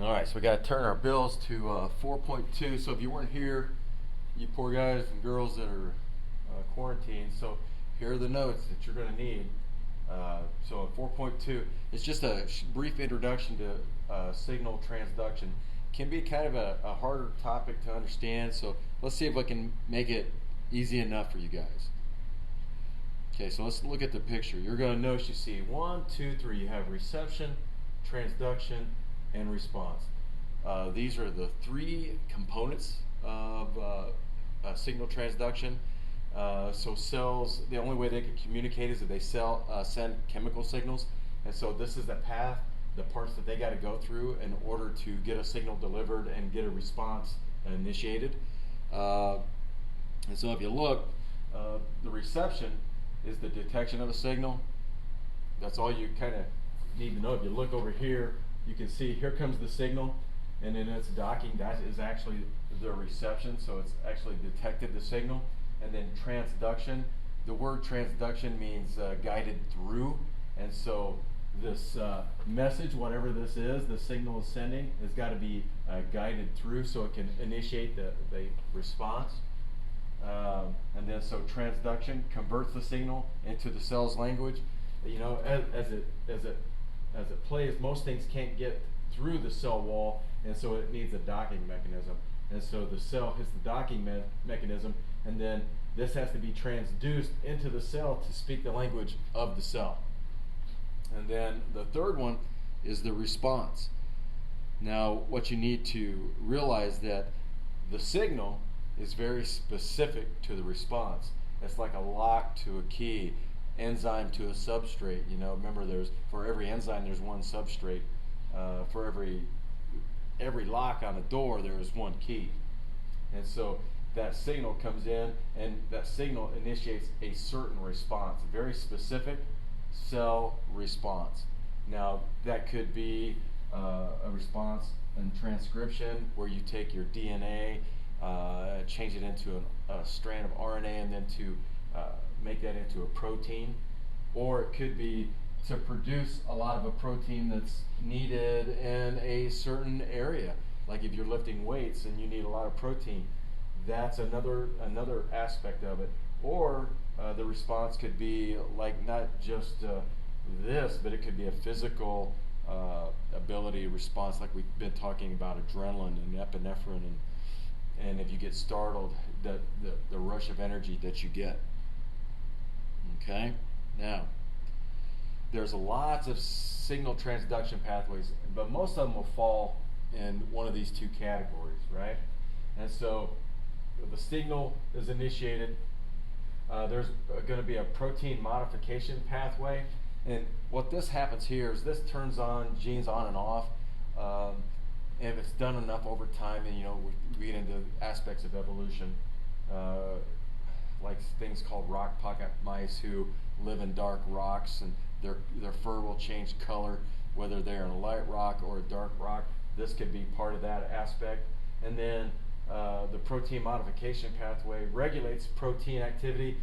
All right, so we got to turn our bills to 4.2. So if you weren't here, you poor guys and girls that are quarantined, so here are the notes that you're going to need. So 4.2 is just a brief introduction to signal transduction. Can be kind of a harder topic to understand, so let's see if I can make it easy enough for you guys. Okay, so let's look at the picture. You're going to notice you see 1, 2, 3. You have reception, transduction, and response. These are the three components of signal transduction. So cells, the only way they can communicate is if they send chemical signals. And so this is the path, the parts that they got to go through in order to get a signal delivered and get a response initiated. And so if you look, the reception is the detection of a signal. That's all you kind of need to know. If you look over here, you can see here comes the signal, and then it's docking. That is actually the reception, so it's actually detected the signal. And then transduction, the word transduction means guided through, and so this message, whatever this is, the signal is sending, has got to be guided through so it can initiate the response. And then so transduction converts the signal into the cell's language. You know, as it plays, most things can't get through the cell wall, and so it needs a docking mechanism. And so the cell hits the docking mechanism, and then this has to be transduced into the cell to speak the language of the cell. And then the third one is the response. Now, what you need to realize that the signal is very specific to the response. It's like a lock to a key, enzyme to a substrate. You know, remember, for every enzyme there's one substrate. For every lock on a door there is one key. And so that signal comes in, and that signal initiates a certain response, a very specific cell response. Now, that could be a response in transcription, where you take your DNA, change it into a strand of RNA, and then to make that into a protein. Or it could be to produce a lot of a protein that's needed in a certain area. Like if you're lifting weights and you need a lot of protein, that's another aspect of it. Or the response could be like not just this, but it could be a physical ability response, like we've been talking about adrenaline and epinephrine, and if you get startled, the rush of energy that you get. Okay? Now, there's lots of signal transduction pathways, but most of them will fall in one of these two categories, right? And so the signal is initiated. There's going to be a protein modification pathway, and what this happens here is this turns on genes on and off. And if it's done enough over time, and you know, we get into aspects of evolution, like things called rock pocket mice who live in dark rocks, and their fur will change color, whether they're in a light rock or a dark rock. This could be part of that aspect. And then the protein modification pathway regulates protein activity,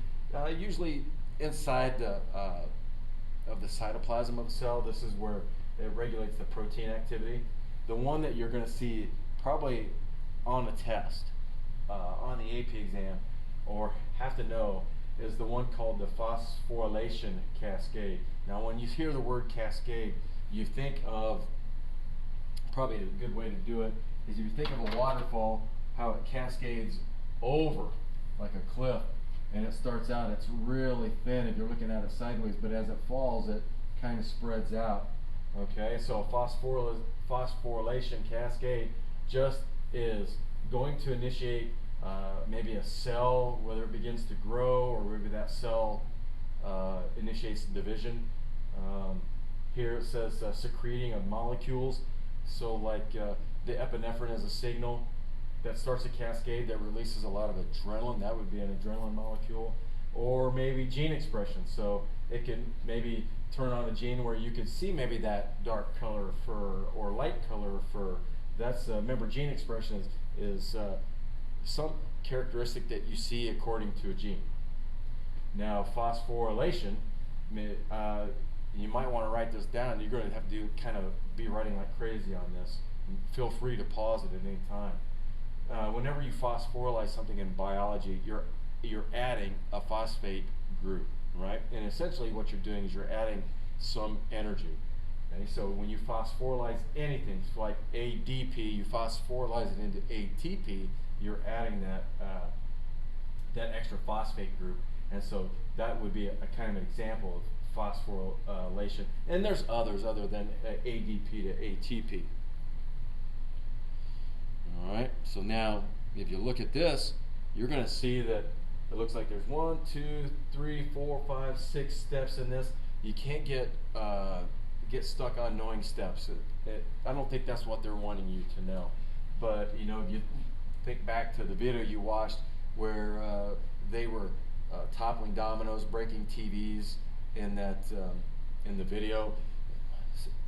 usually inside of the cytoplasm of the cell. This is where it regulates the protein activity. The one that you're going to see probably on a test, on the AP exam, or have to know, is the one called the phosphorylation cascade. Now, when you hear the word cascade, you think of, probably a good way to do it is if you think of a waterfall, how it cascades over like a cliff, and it starts out, it's really thin if you're looking at it sideways, but as it falls, it kind of spreads out. Okay, so a phosphorylation cascade just is going to initiate maybe a cell, whether it begins to grow, or maybe that cell initiates division. Here it says secreting of molecules. So like the epinephrine is a signal that starts a cascade that releases a lot of adrenaline. That would be an adrenaline molecule. Or maybe gene expression. So it can maybe turn on a gene where you can see maybe that dark color of fur or light color of fur. That's remember, gene expression is some characteristic that you see according to a gene. Now, phosphorylation, you might want to write this down. You're going to have to kind of be writing like crazy on this. feel free to pause it at any time. Whenever you phosphorylize something in biology, you're adding a phosphate group, right? And essentially what you're doing is you're adding some energy. Okay, so when you phosphorylize anything, it's like ADP, you phosphorylize it into ATP, you're adding that extra phosphate group. And so that would be a kind of an example of phosphorylation. And there's others other than ADP to ATP. All right, so now if you look at this, you're going to see that it looks like there's 1, 2, 3, 4, 5, 6 steps in this. You can't get stuck on knowing steps. I don't think that's what they're wanting you to know. But you know, if you think back to the video you watched where they were toppling dominoes, breaking TVs in the video.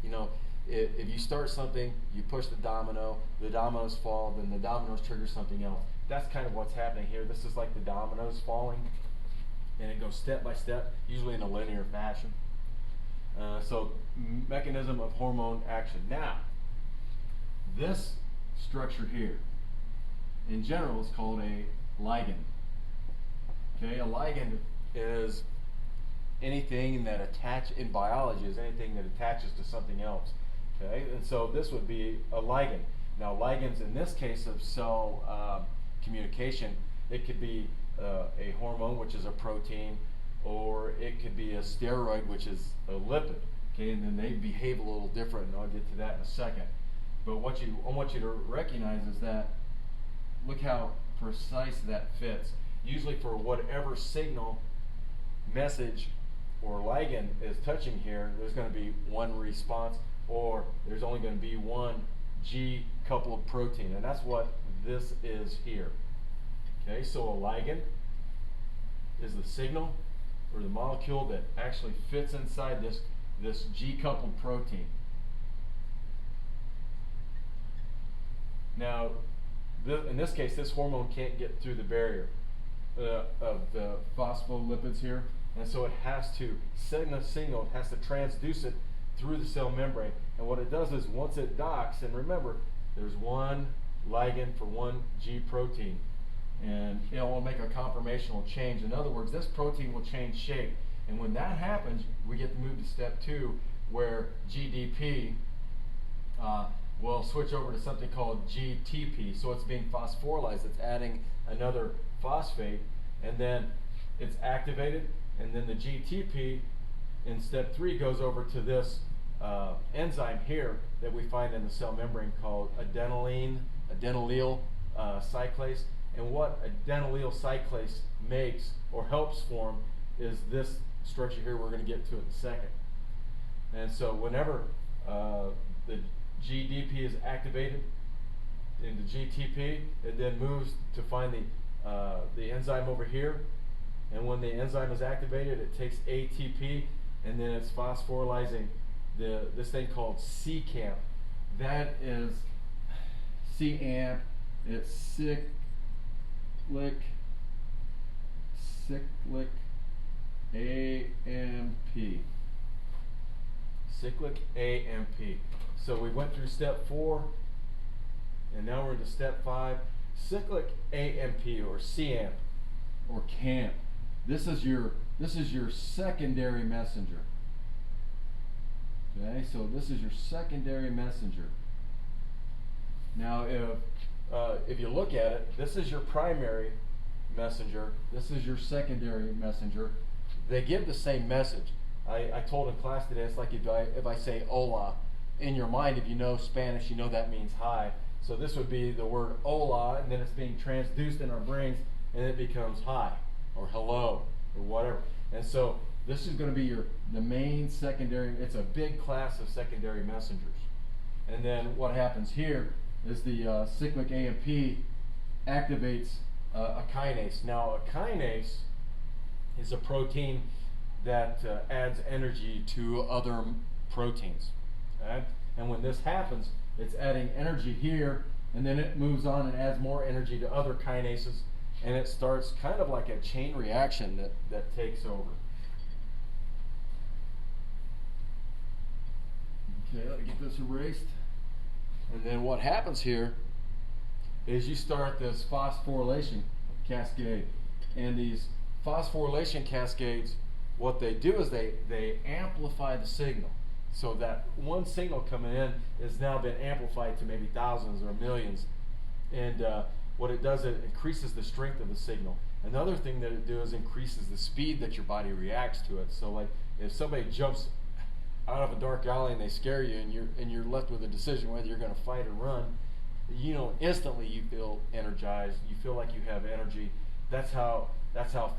You know, if you start something, you push the dominoes fall, then the dominoes trigger something else. That's kind of what's happening here. This is like the dominoes falling, and it goes step by step, usually in a linear fashion. So mechanism of hormone action. Now, this structure here, in general, is called a ligand. Okay, a ligand is anything that in biology is anything that attaches to something else. Okay, and so this would be a ligand. Now, ligands in this case of cell communication, it could be a hormone, which is a protein, or it could be a steroid, which is a lipid. Okay, and then they behave a little different, and I'll get to that in a second. But what I want you to recognize is that look how precise that fits. Usually for whatever signal, message, or ligand is touching here, there's going to be one response, or there's only going to be one G-coupled protein, and that's what this is here. Okay, so a ligand is the signal or the molecule that actually fits inside this G-coupled protein. Now, in this case, this hormone can't get through the barrier of the phospholipids here, and so it has to send a signal, it has to transduce it through the cell membrane. And what it does is once it docks, and remember, there's one ligand for one G protein, and it will make a conformational change. In other words, this protein will change shape, and when that happens, we get to move to step 2, where GDP will switch over to something called GTP. So it's being phosphorylized, it's adding another phosphate, and then it's activated, and then the GTP in step 3 goes over to this enzyme here that we find in the cell membrane called adenylyl cyclase. And what adenylyl cyclase makes or helps form is this structure here we're going to get to in a second. And so whenever the GDP is activated into GTP, it then moves to find the enzyme over here. And when the enzyme is activated, it takes ATP, and then it's phosphorylizing this thing called CAMP. That is CAMP. It's cyclic AMP. Cyclic AMP. So we went through step 4, and now we're into step 5. Cyclic AMP or CAMP or CAMP. This is your secondary messenger. Okay, so this is your secondary messenger. Now, if you look at it, this is your primary messenger. This is your secondary messenger. They give the same message. I told in class today, it's like if I say hola, in your mind, if you know Spanish, you know that means hi. So this would be the word hola, and then it's being transduced in our brains, and it becomes hi, or hello, or whatever. And so this is going to be the main secondary. It's a big class of secondary messengers. And then what happens here is the cyclic AMP activates a kinase. Now, a kinase is a protein that adds energy to other proteins. Okay? And when this happens, it's adding energy here, and then it moves on and adds more energy to other kinases, and it starts kind of like a chain reaction that takes over. Okay, let me get this erased. And then what happens here is you start this phosphorylation cascade. And these phosphorylation cascades, what they do is they amplify the signal. So that one signal coming in has now been amplified to maybe thousands or millions. And what it does, it increases the strength of the signal. Another thing that it does increases the speed that your body reacts to it. So like if somebody jumps out of a dark alley and they scare you, and you're left with a decision whether you're going to fight or run, you know, instantly you feel energized. You feel like you have energy. That's how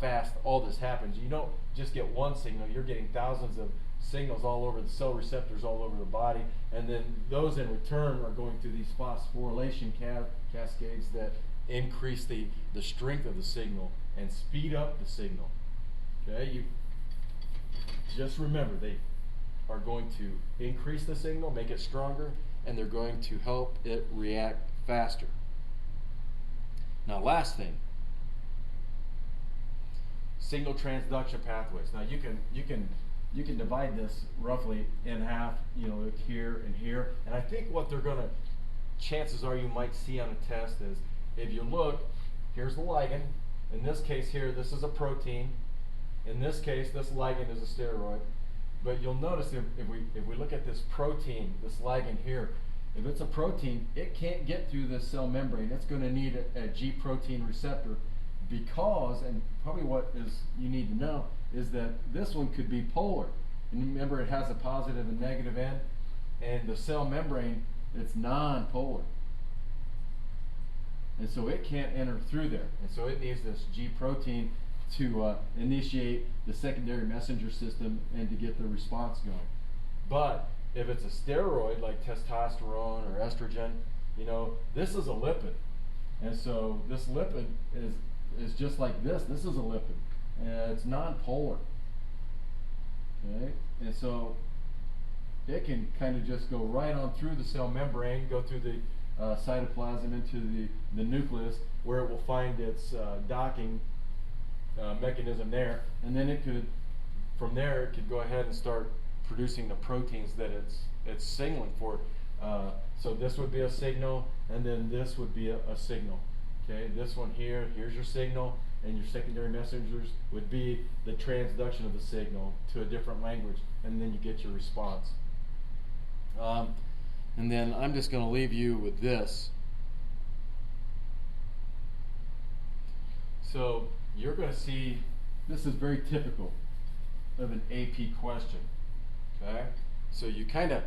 fast all this happens. You don't just get one signal. You're getting thousands of signals all over the cell receptors all over the body, and then those in return are going through these phosphorylation cascades that increase the strength of the signal and speed up the signal. Okay, you just remember they are going to increase the signal, make it stronger, and they're going to help it react faster. Now, last thing, signal transduction pathways. Now you can divide this roughly in half, you know, here and here. And I think what they're gonna, chances are you might see on a test is, if you look, here's the ligand. In this case here, this is a protein. In this case, this ligand is a steroid. But you'll notice if we look at this protein, this ligand here, if it's a protein, it can't get through this cell membrane. It's going to need a G protein receptor, because, and probably what is you need to know, is that this one could be polar. And remember, it has a positive and negative end, and the cell membrane, it's non-polar. And so it can't enter through there. And so it needs this G protein to initiate the secondary messenger system and to get the response going. But if it's a steroid like testosterone or estrogen, you know, this is a lipid. And so this lipid is just like this. This is a lipid. And it's non-polar. Okay? And so it can kind of just go right on through the cell membrane, go through the cytoplasm into the nucleus, where it will find its docking mechanism there, and then it could, from there, it could go ahead and start producing the proteins that it's signaling for. So this would be a signal, and then this would be a signal. Okay, this one here, here's your signal, and your secondary messengers would be the transduction of the signal to a different language, and then you get your response. And then I'm just going to leave you with this. So you're going to see, this is very typical of an AP question. Okay? So you kind of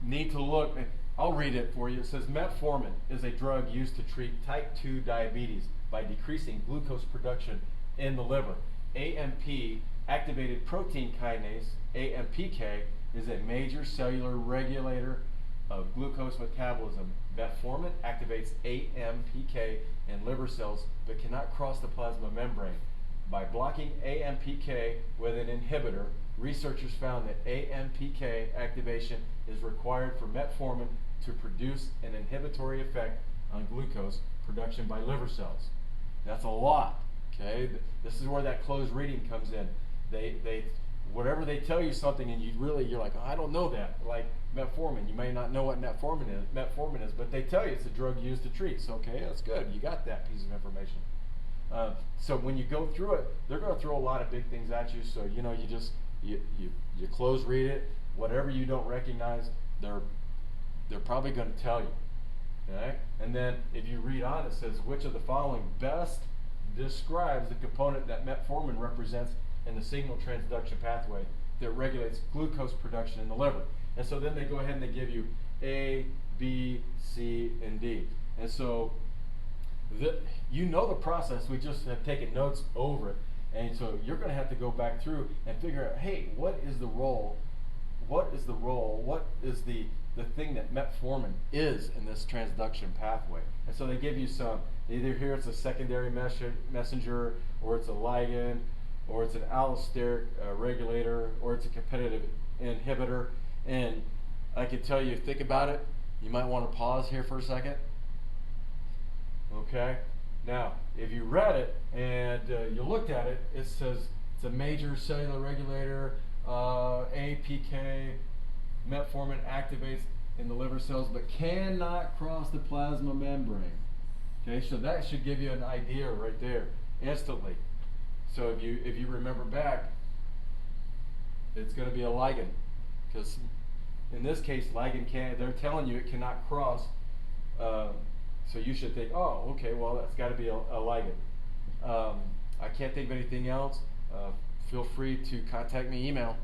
need to look, I'll read it for you. It says, metformin is a drug used to treat type 2 diabetes by decreasing glucose production in the liver. AMP, activated protein kinase, AMPK, is a major cellular regulator of glucose metabolism. Metformin activates AMPK in liver cells but cannot cross the plasma membrane. By blocking AMPK with an inhibitor, researchers found that AMPK activation is required for metformin to produce an inhibitory effect on glucose production by liver cells. That's a lot. Okay, this is where that closed reading comes in. They whatever they tell you something and you're like, oh, I don't know that. Like metformin, you may not know what metformin is, but they tell you it's a drug used to treat. So okay, that's good. You got that piece of information. So when you go through it, they're going to throw a lot of big things at you. So you know, you close read it. Whatever you don't recognize, they're probably going to tell you. Okay, and then if you read on, it says which of the following best describes the component that metformin represents in the signal transduction pathway that regulates glucose production in the liver. And so then they go ahead and they give you A, B, C, and D. And so you know the process, we just have taken notes over it. And so you're going to have to go back through and figure out, hey, what is the role? What is the thing that metformin is in this transduction pathway? And so they give you some, either here it's a secondary messenger, or it's a ligand, or it's an allosteric regulator, or it's a competitive inhibitor. And I can tell you, think about it. You might want to pause here for a second. Okay? Now, if you read it and you looked at it, it says it's a major cellular regulator, APK, metformin activates in the liver cells, but cannot cross the plasma membrane. Okay, so that should give you an idea right there instantly. So if you remember back, it's going to be a ligand, because in this case, ligand can't. They're telling you it cannot cross. So you should think, oh, okay, well that's got to be a ligand. I can't think of anything else. Feel free to contact me, email.